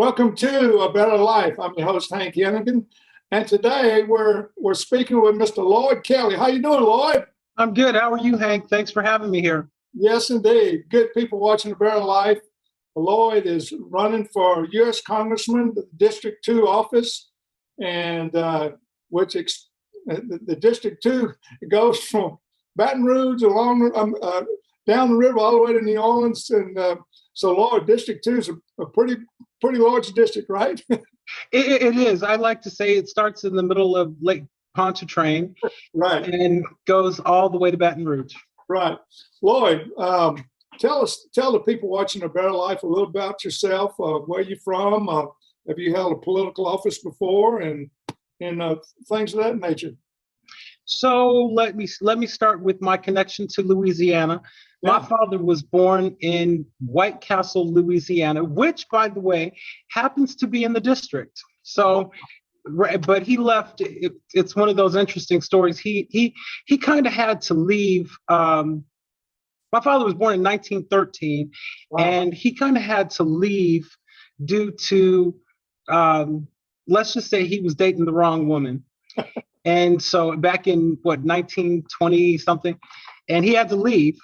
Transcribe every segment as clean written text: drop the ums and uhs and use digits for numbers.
Welcome to A Better Life. I'm your host, Hank Yennigan, and today we're speaking with Mr. Lloyd Kelly. How you doing, Lloyd? I'm good. How are you, Hank? Thanks for having me here. Yes, indeed. Good people watching A Better Life. Lloyd is running for U.S. Congressman, the District 2 office, and the District 2 goes from Baton Rouge down the river all the way to New Orleans, and so Lloyd, District 2 is a pretty large district, right? It is. I like to say it starts in the middle of Lake Pontchartrain, right, and goes all the way to Baton Rouge. Right. Lloyd, tell the people watching A Better Life a little about yourself. Where you from? Have you held a political office before, and things of that nature? So let me start with my connection to Louisiana. Yeah. My father was born in White Castle, Louisiana, which, by the way, happens to be in the district. So, but he left. It's one of those interesting stories. He kind of had to leave. My father was born in 1913, Wow. and he kind of had to leave due to, let's just say, he was dating the wrong woman. And so back in 1920 something, and he had to leave.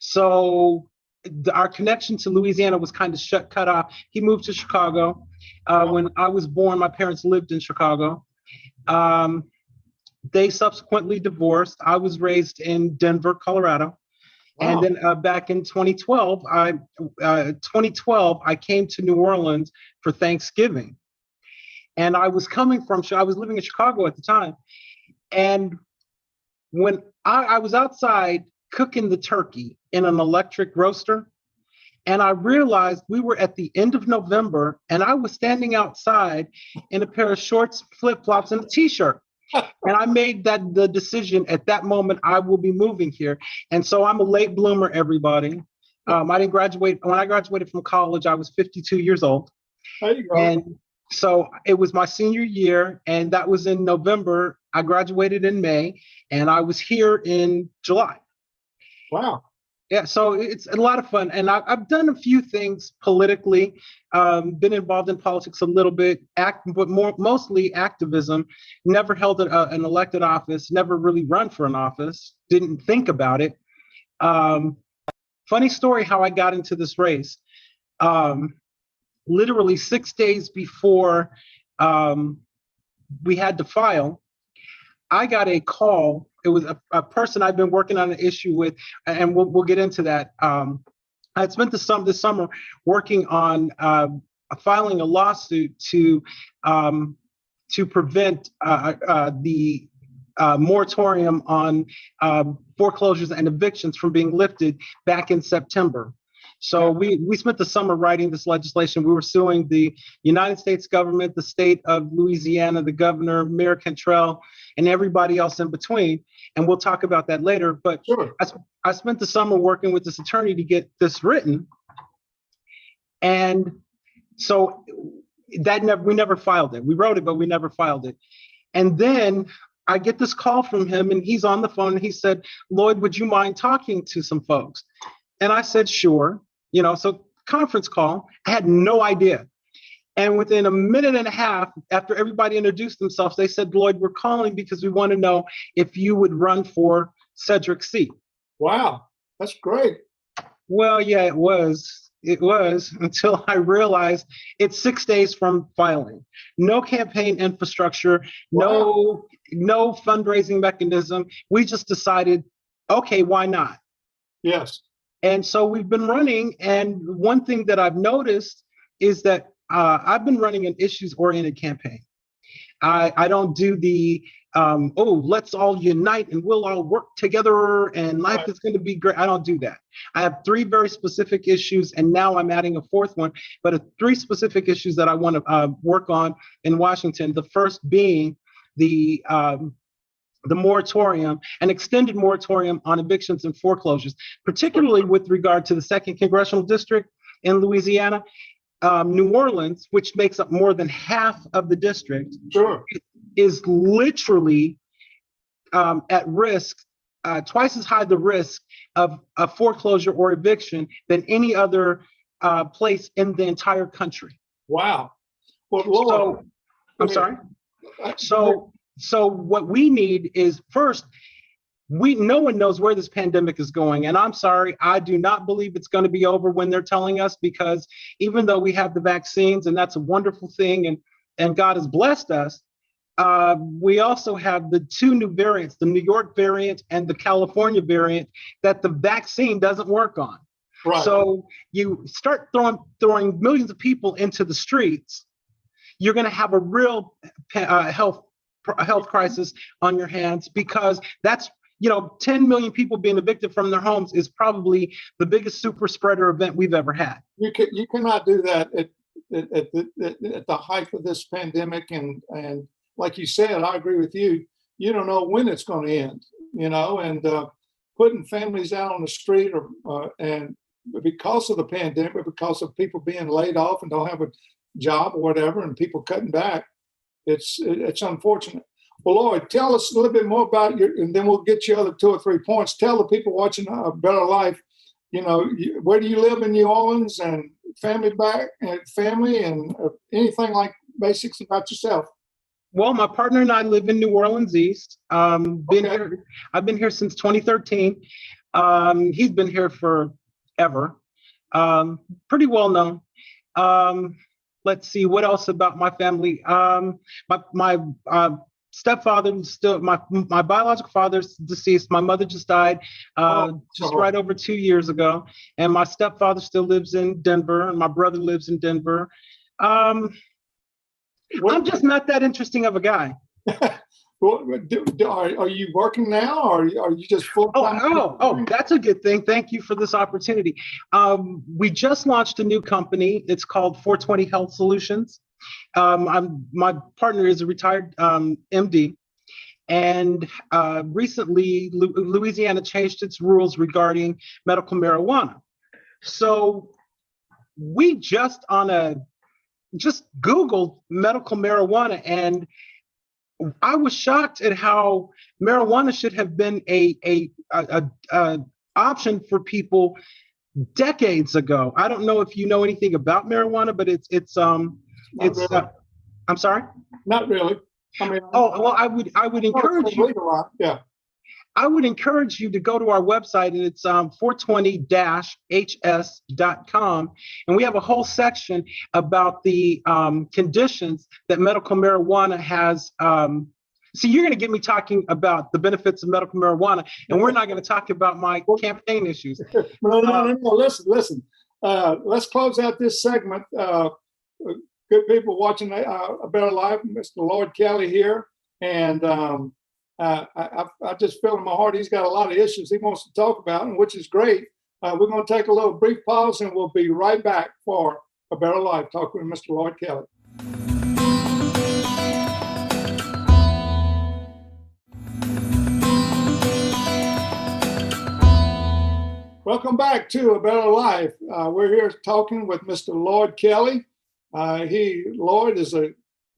So our connection to Louisiana was kind of cut off. He moved to Chicago. When I was born, my parents lived in Chicago. They subsequently divorced. I was raised in Denver, Colorado. Wow. And then back in 2012, I came to New Orleans for Thanksgiving. And I was living in Chicago at the time. And when I was outside cooking the turkey in an electric roaster, and I realized we were at the end of November, and I was standing outside in a pair of shorts, flip-flops, and a t-shirt. And I made the decision at that moment, I will be moving here. And so I'm a late bloomer, everybody. I didn't graduate. When I graduated from college, I was 52 years old. There you go. And so it was my senior year, and that was in November. I graduated in May, and I was here in July. Wow. Yeah, so it's a lot of fun. And I've done a few things politically, been involved in politics a little bit, but mostly activism. Never held an elected office, never really run for an office, didn't think about it. Funny story how I got into this race. Literally 6 days before we had to file, I got a call. It was a person I've been working on an issue with, and we'll get into that. I spent this summer working on filing a lawsuit to prevent the moratorium on foreclosures and evictions from being lifted back in September. So we spent the summer writing this legislation. We were suing the United States government, the state of Louisiana, the governor, Mayor Cantrell, and everybody else in between. And we'll talk about that later. But sure. I spent the summer working with this attorney to get this written. And so we never filed it. We wrote it, but we never filed it. And then I get this call from him, and he's on the phone, and he said, "Lloyd, would you mind talking to some folks?" And I said, "Sure." So conference call, I had no idea. And within a minute and a half, after everybody introduced themselves, they said, "Lloyd, we're calling because we want to know if you would run for Cedric's seat." Wow, that's great. Well, yeah, it was until I realized it's 6 days from filing. No campaign infrastructure, Wow. no fundraising mechanism. We just decided, okay, why not? Yes. And so we've been running. And one thing that I've noticed is that I've been running an issues-oriented campaign. I don't do the, let's all unite and we'll all work together and life is going to be great. I don't do that. I have three very specific issues, and now I'm adding a fourth one, but three specific issues that I want to work on in Washington. The first being the moratorium, an extended moratorium on evictions and foreclosures, particularly with regard to the 2nd Congressional District in Louisiana. New Orleans, which makes up more than half of the district, sure, is literally at risk, twice as high the risk of a foreclosure or eviction than any other place in the entire country. Wow. Well, Lord, So, I'm sorry. So what we need is first, no one knows where this pandemic is going. And I'm sorry, I do not believe it's going to be over when they're telling us, because even though we have the vaccines, and that's a wonderful thing, and God has blessed us, we also have the two new variants, the New York variant and the California variant, that the vaccine doesn't work on. right. So you start throwing millions of people into the streets, you're going to have a real health crisis on your hands, because that's 10 million people being evicted from their homes is probably the biggest super spreader event we've ever had. You cannot do that at the height of this pandemic, and like you said, I agree with you. You don't know when it's going to end, and putting families out on the street, and because of the pandemic, because of people being laid off and don't have a job or whatever, and people cutting back, it's unfortunate. Well, Lloyd, tell us a little bit more about and then we'll get you other 2 or 3 points. Tell the people watching A Better Life, where do you live in New Orleans, and family and anything like basics about yourself. Well, my partner and I live in New Orleans East. I've been here since 2013. He's been here forever. Pretty well known. Let's see, what else about my family? My stepfather is still, my biological father's deceased. My mother just died right over 2 years ago. And my stepfather still lives in Denver, and my brother lives in Denver. I'm just not that interesting of a guy. Are you working now, or are you just full-time? Oh, that's a good thing. Thank you for this opportunity. We just launched a new company. It's called 420 Health Solutions. My partner is a retired MD, and recently Louisiana changed its rules regarding medical marijuana. So we just Googled medical marijuana, and I was shocked at how marijuana should have been a option for people decades ago. I don't know if you know anything about marijuana, but Really. I'm sorry? Not really. I mean, I would encourage you. Yeah. I would encourage you to go to our website, and it's 420-hs.com. And we have a whole section about the conditions that medical marijuana has. So you're going to get me talking about the benefits of medical marijuana, and we're not going to talk about my campaign issues. No. Listen. Let's close out this segment. Good people watching A Better Life, Mr. Lloyd Kelly here. And I just feel in my heart he's got a lot of issues he wants to talk about, and which is great. We're going to take a little brief pause, and we'll be right back for A Better Life, talking with Mr. Lloyd Kelly. Welcome back to A Better Life. We're here talking with Mr. Lloyd Kelly. Lloyd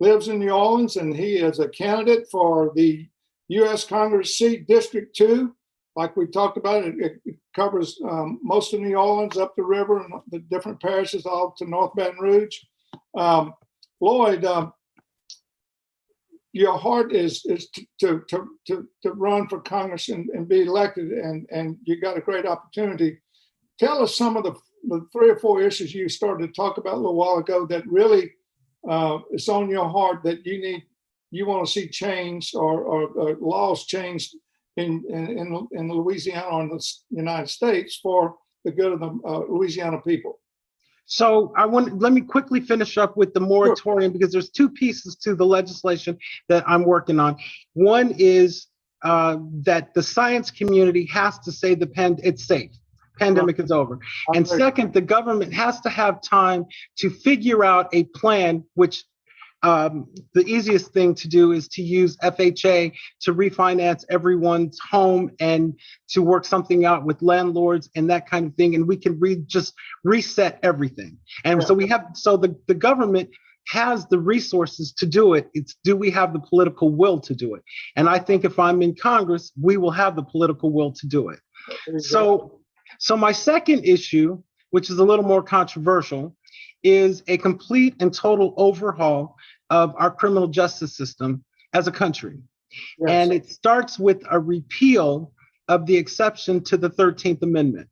lives in New Orleans, and he is a candidate for the U.S. Congress seat District 2. Like we talked about, it covers most of New Orleans, up the river, and the different parishes all to North Baton Rouge. Lloyd, your heart is to run for Congress and be elected, and you got a great opportunity. Tell us some of the 3 or 4 issues you started to talk about a little while ago that really is on your heart, that you want to see changed, or laws changed in Louisiana or in the United States for the good of the Louisiana people. So let me quickly finish up with the moratorium, because there's 2 pieces to the legislation that I'm working on. One is that the science community has to say it's safe. Pandemic is over. And second, the government has to have time to figure out a plan, which the easiest thing to do is to use FHA to refinance everyone's home and to work something out with landlords and that kind of thing. And we can just reset everything. And so the government has the resources to do it. Do we have the political will to do it? And I think if I'm in Congress, we will have the political will to do it. So my second issue, which is a little more controversial, is a complete and total overhaul of our criminal justice system as a country. Yes. And it starts with a repeal of the exception to the 13th Amendment.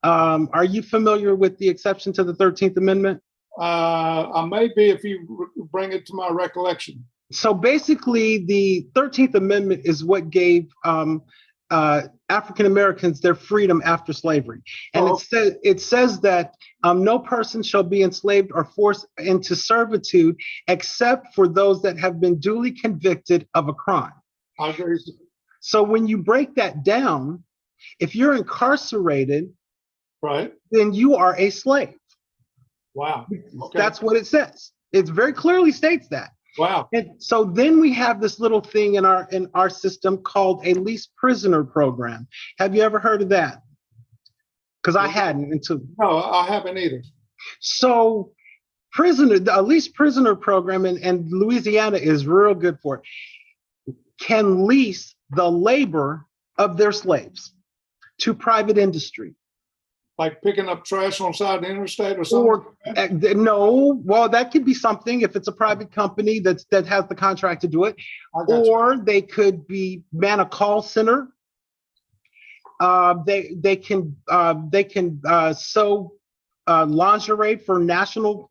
Are you familiar with the exception to the 13th Amendment? I may be if you bring it to my recollection. So basically, the 13th Amendment is what gave African Americans their freedom after slavery. And it says that no person shall be enslaved or forced into servitude except for those that have been duly convicted of a crime. I agree. So when you break that down, if you're incarcerated, right, then you are a slave. Wow. Okay. That's what it says. It very clearly states that. Wow. And so then we have this little thing in our system called a lease prisoner program. Have you ever heard of that? Because I hadn't until. No, I haven't either. So a lease prisoner program, and Louisiana is real good for it, can lease the labor of their slaves to private industry. Like picking up trash on the side of the interstate or something? No, well, that could be something if it's a private company that has the contract to do it. Or they could man a call center. They can sew lingerie for national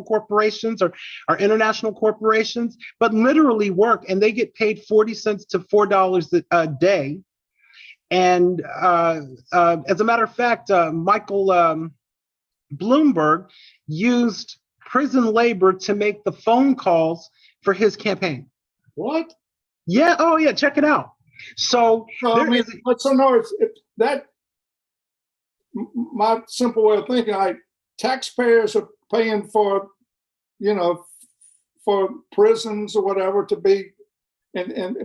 corporations or international corporations, but literally work, and they get paid 40 cents to $4 a day. And as a matter of fact, Michael Bloomberg used prison labor to make the phone calls for his campaign. What? Yeah. Oh, yeah. Check it out. So, my simple way of thinking, taxpayers are paying for prisons or whatever to be,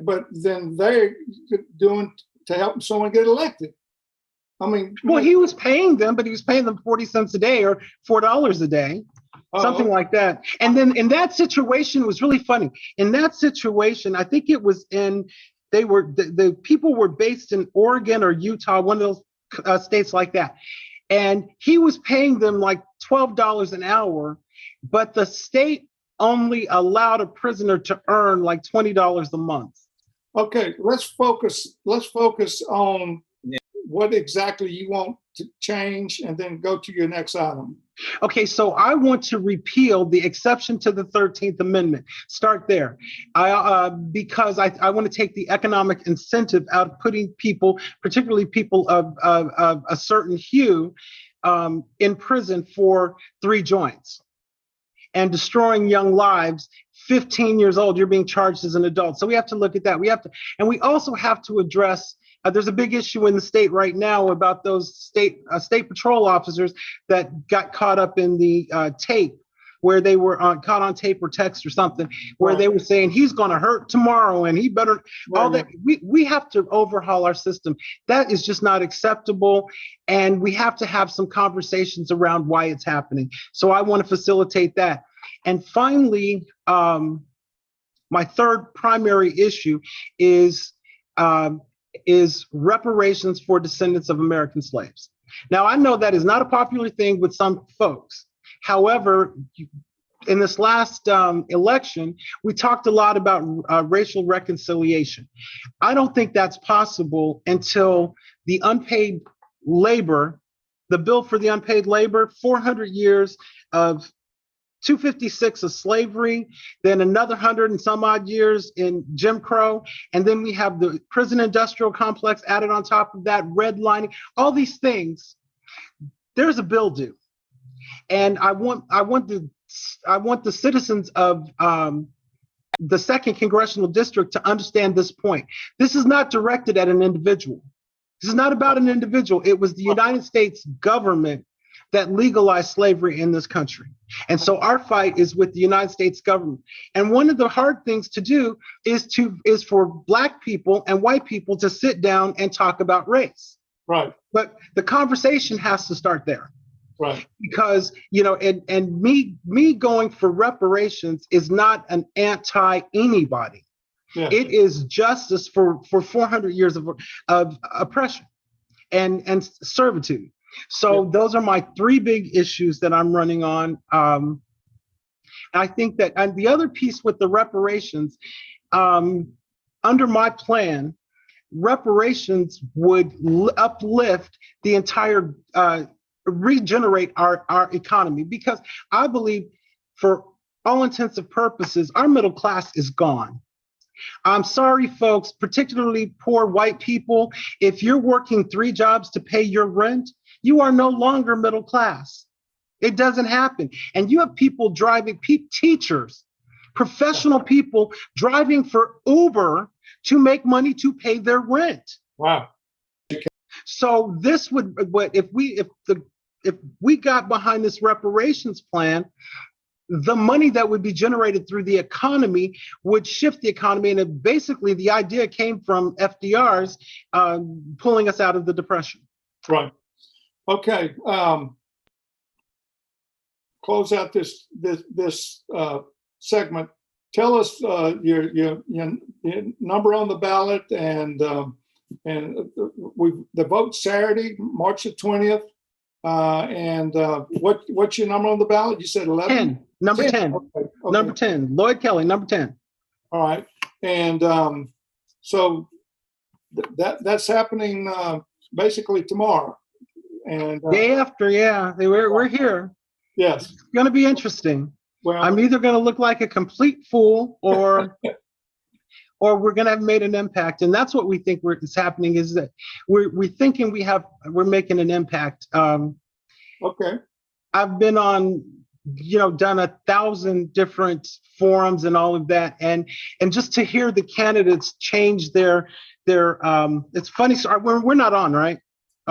but then they're doing to help someone get elected. I mean, well, he was paying them, but he was paying them 40 cents a day or $4 a day, something like that. And then in that situation, it was really funny. In that situation, I think it was the people were based in Oregon or Utah, one of those states like that. And he was paying them like $12 an hour, but the state only allowed a prisoner to earn like $20 a month. Okay, let's focus on what exactly you want to change and then go to your next item. Okay, so I want to repeal the exception to the 13th Amendment. Start there. Because I want to take the economic incentive out of putting people, particularly people of a certain hue, in prison for 3 joints and destroying young lives. 15 years old, you're being charged as an adult. So we have to look at that. We also have to address, there's a big issue in the state right now about those state patrol officers that got caught up in the tape, where they were caught on tape or text or something, where they were saying he's going to hurt tomorrow and he better, all that. We have to overhaul our system. That is just not acceptable. And we have to have some conversations around why it's happening. So I want to facilitate that. And finally, my third primary issue is reparations for descendants of American slaves. Now, I know that is not a popular thing with some folks. However, in this last election, we talked a lot about racial reconciliation. I don't think that's possible until the unpaid labor, the bill for the unpaid labor, 400 years of 256 of slavery, then another 100 and some odd years in Jim Crow, and then we have the prison industrial complex added on top of that, redlining, all these things. There's a bill due, and I want the citizens of the 2nd Congressional District to understand this point. This is not directed at an individual. This is not about an individual. It was the United States government that legalized slavery in this country. And so our fight is with the United States government. And one of the hard things to do is for Black people and white people to sit down and talk about race. Right. But the conversation has to start there. Right. Because, and me going for reparations is not an anti-anybody. Yeah. It is justice for 400 years of oppression and servitude. So those are my three big issues that I'm running on. I think that, and the other piece with the reparations, under my plan, reparations would uplift the entire, regenerate our economy, because I believe, for all intents and purposes, our middle class is gone. I'm sorry, folks, particularly poor white people. If you're working 3 jobs to pay your rent, you are no longer middle class. It doesn't happen. And you have people driving, teachers, professional people driving for Uber to make money to pay their rent. Wow. So this would, if we got behind this reparations plan, the money that would be generated through the economy would shift the economy. And basically the idea came from FDR's pulling us out of the Depression. Right. Okay. Close out this segment. Tell us your number on the ballot, and the vote Saturday, March the 20th. And what's your number on the ballot? You said 11? 10. Number 10. Okay. Number 10. Lloyd Kelly, number 10. All right. And so that's happening basically tomorrow. And day after, yeah. We're here. Yes. It's going to be interesting. Well, I'm either going to look like a complete fool, or we're going to have made an impact. And that's what we think is happening, is that we're thinking we're making an impact. Okay. I've been on, done 1,000 different forums and all of that. And just to hear the candidates change their it's funny. So we're not on, right?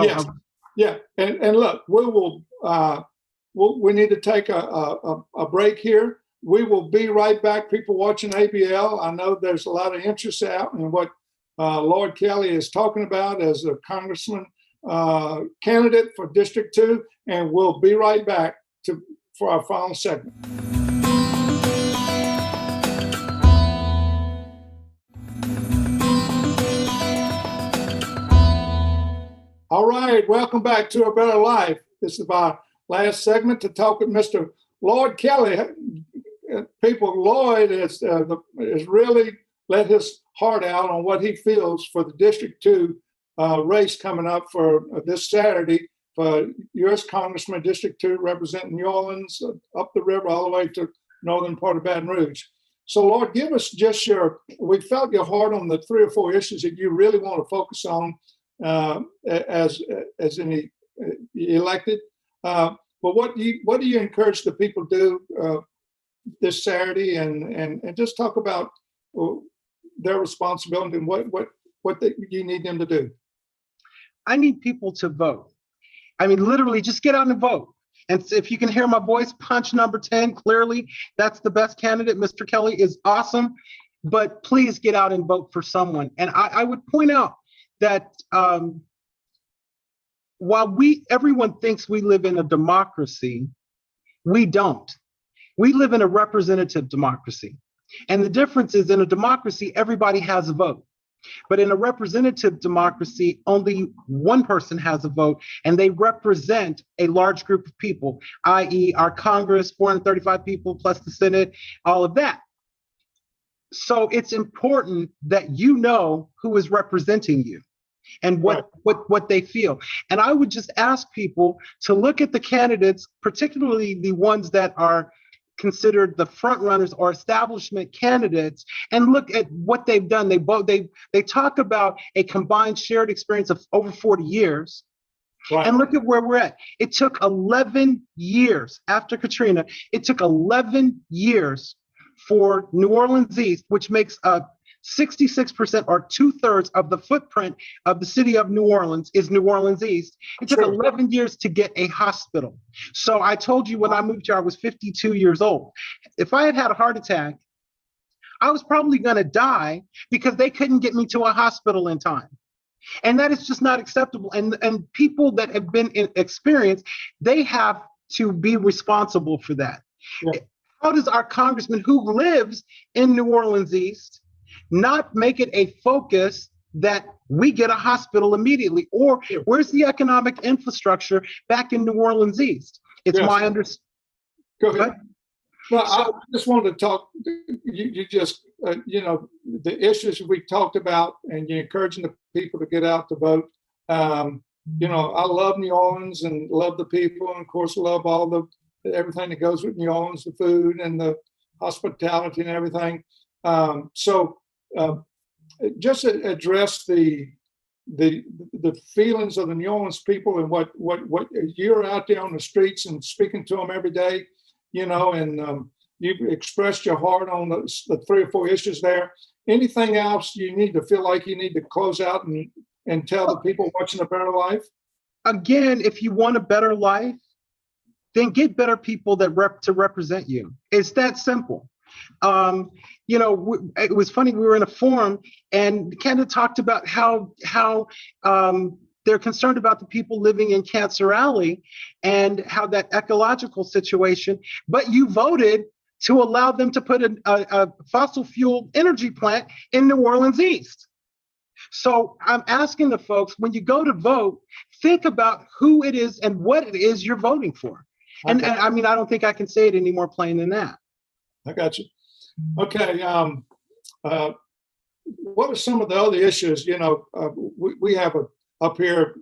Yes. Yeah. And look, we need to take a break here. We will be right back. People watching ABL, I know there's a lot of interest out in what Lloyd Kelly is talking about as a congressman candidate for District 2, and we'll be right back for our final segment. All right, welcome back to A Better Life. This is our last segment to talk with Mr. Lloyd Kelly. People, Lloyd has really let his heart out on what he feels for the District 2 race coming up for this Saturday for U.S. Congressman District 2, representing New Orleans, up the river all the way to northern part of Baton Rouge. So, Lloyd, give us just we felt your heart on the 3 or 4 issues that you really want to focus on as any elected. But what do you encourage the people to do this Saturday, and just talk about their responsibility and what you need them to do? I need people to vote. I mean, literally, just get out and vote. And if you can hear my voice, punch number 10 clearly. That's the best candidate. Mr. Kelly is awesome. But please get out and vote for someone. And I would point out that while everyone thinks we live in a democracy, we don't. We live in a representative democracy. And the difference is, in a democracy, everybody has a vote. But in a representative democracy, only one person has a vote, and they represent a large group of people, i.e. our Congress, 435 people plus the Senate, all of that. So it's important that you know who is representing you and what they feel. And I would just ask people to look at the candidates, particularly the ones that are considered the front runners or establishment candidates, and look at what they've done. They talk about a combined shared experience of over 40 years. Right. And look at where we're at. It took 11 years after Katrina. It took 11 years for New Orleans East, which makes up 66% or 2/3 of the footprint of the city of New Orleans is New Orleans East. It took 11 years to get a hospital. So I told you when I moved here, I was 52 years old. If I had had a heart attack, I was probably going to die because they couldn't get me to a hospital in time. And that is just not acceptable. And people that have been in experience, they have to be responsible for that. Yeah. How does our congressman who lives in New Orleans East not make it a focus that we get a hospital immediately. Or where's the economic infrastructure back in New Orleans East? It's Yes. my understanding. Go ahead. No, So, I just wanted to talk. You just, the issues we talked about, and you're encouraging the people to get out to vote. I love New Orleans and love the people, and of course, love everything that goes with New Orleans, the food and the hospitality and everything. Just address the feelings of the New Orleans people and what you're out there on the streets and speaking to them every day, and you've expressed your heart on the 3 or 4 issues there. Anything else you need to feel like you need to close out and tell the people watching A Better Life? Again, if you want a better life, then get better people to represent you. It's that simple. It was funny. We were in a forum and Canada talked about how they're concerned about the people living in Cancer Alley and how that ecological situation, but you voted to allow them to put a fossil fuel energy plant in New Orleans East. So I'm asking the folks, when you go to vote, think about who it is and what it is you're voting for. And I don't think I can say it any more plain than that. I got you. Okay. What are some of the other issues? We have up here,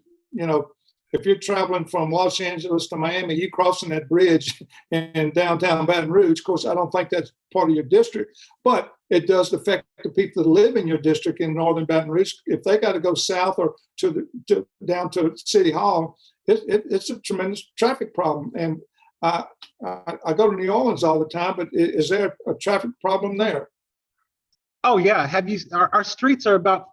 if you're traveling from Los Angeles to Miami, you crossing that bridge in downtown Baton Rouge. Of course, I don't think that's part of your district, but it does affect the people that live in your district in northern Baton Rouge. If they got to go south or down to City Hall, it's a tremendous traffic problem. And I go to New Orleans all the time, but is there a traffic problem there? Oh yeah. Our streets are about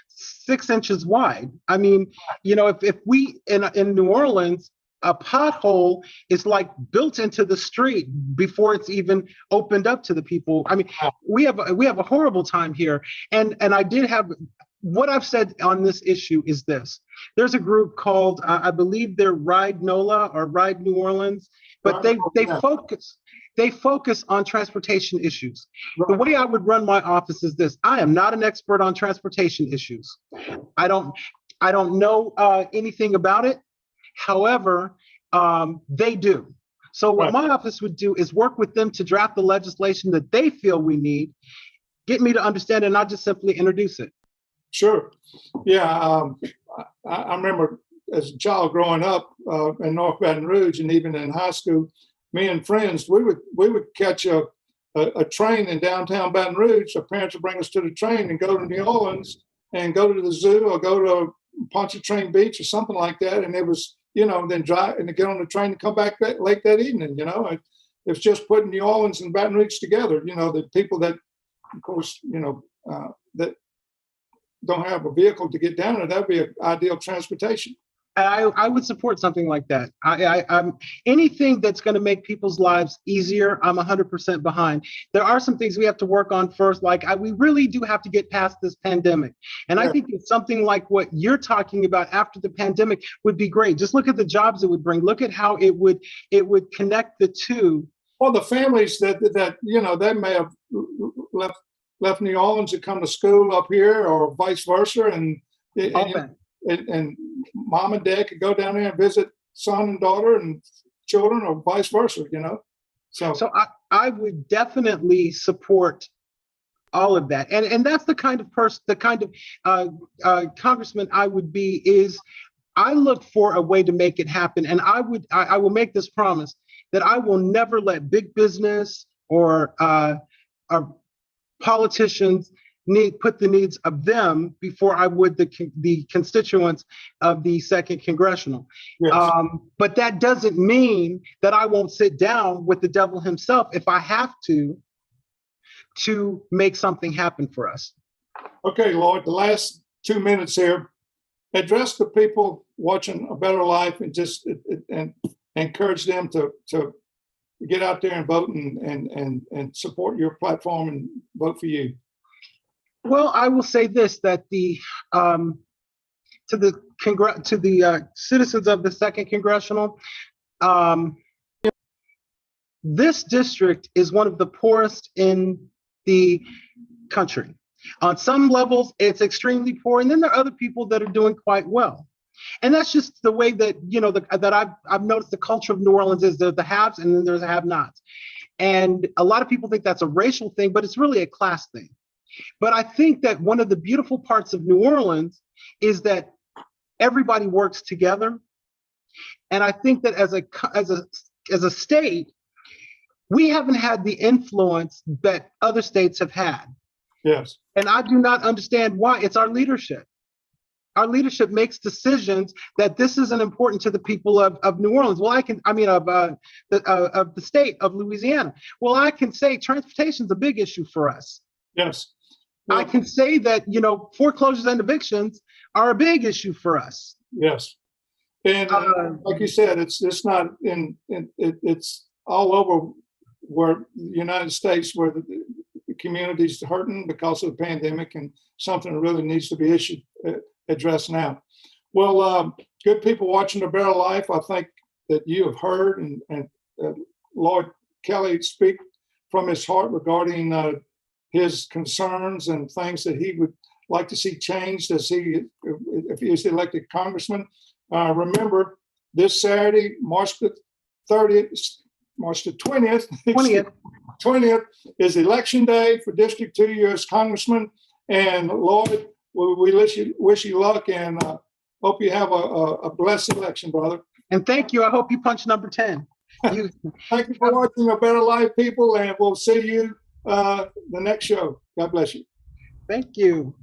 6 inches wide. I mean, if we in New Orleans, a pothole is like built into the street before it's even opened up to the people. I mean, we have a horrible time here. And I did have, what I've said on this issue is this. There's a group called, I believe they're Ride NOLA or Ride New Orleans, but they focus on transportation issues. Right. The way I would run my office is this. I am not an expert on transportation issues. I don't know anything about it. However, they do. So what my office would do is work with them to draft the legislation that they feel we need, get me to understand it, and not just simply introduce it. Sure. Yeah. I remember as a child growing up in North Baton Rouge and even in high school, me and friends, we would catch a train in downtown Baton Rouge. Our parents would bring us to the train and go to New Orleans and go to the zoo or go to Pontchartrain Beach or something like that. And it was, then drive and to get on the train and come back late that evening. It's just putting New Orleans and Baton Rouge together. The people that, of course, that don't have a vehicle to get down there, that'd be an ideal transportation. I would support something like that. I'm anything that's going to make people's lives easier, I'm 100% behind. There are some things we have to work on first, we really do have to get past this pandemic. And I think it's something like what you're talking about after the pandemic would be great. Just look at the jobs it would bring. Look at how it would connect the two. Well, the families that they may have left New Orleans to come to school up here or vice versa. And mom and dad could go down there and visit son and daughter and children or vice versa, So I would definitely support all of that. And that's the kind of person, the kind of congressman I would be is I look for a way to make it happen. And I will make this promise that I will never let big business or politicians put the needs of them before I would the constituents of the 2nd Congressional. Yes. But that doesn't mean that I won't sit down with the devil himself if I have to make something happen for us. Okay, Lloyd, the last 2 minutes here. Address the people watching A Better Life and just and encourage them to get out there and vote and support your platform and vote for you. Well, I will say this: that to the citizens of the 2nd Congressional, this district is one of the poorest in the country. On some levels, it's extremely poor, and then there are other people that are doing quite well. And that's just the way that, that I've noticed the culture of New Orleans is there's the haves and then there's the have-nots. And a lot of people think that's a racial thing, but it's really a class thing. But I think that one of the beautiful parts of New Orleans is that everybody works together. And I think that as a state, we haven't had the influence that other states have had. Yes. And I do not understand why. It's our leadership. Our leadership makes decisions that this isn't important to the people of New Orleans. Well, of the state of Louisiana. Well, I can say transportation is a big issue for us. Yes. Well, I can say that, foreclosures and evictions are a big issue for us. Yes. And like you said, it's not it's all over where the United States, where the community's hurting because of the pandemic, and something really needs to be addressed now. Well, good people watching The Better Life, I think that you have heard and Lloyd Kelly speak from his heart regarding his concerns and things that he would like to see changed if he is elected congressman. Remember, this Saturday, March the 20th, 20th is election day for District 2 U.S. Congressman. And Lloyd, we wish you luck, and hope you have a blessed election, brother. And thank you. I hope you punch number 10. Thank you for watching A Better Life, people, and we'll see you the next show. God bless you. Thank you.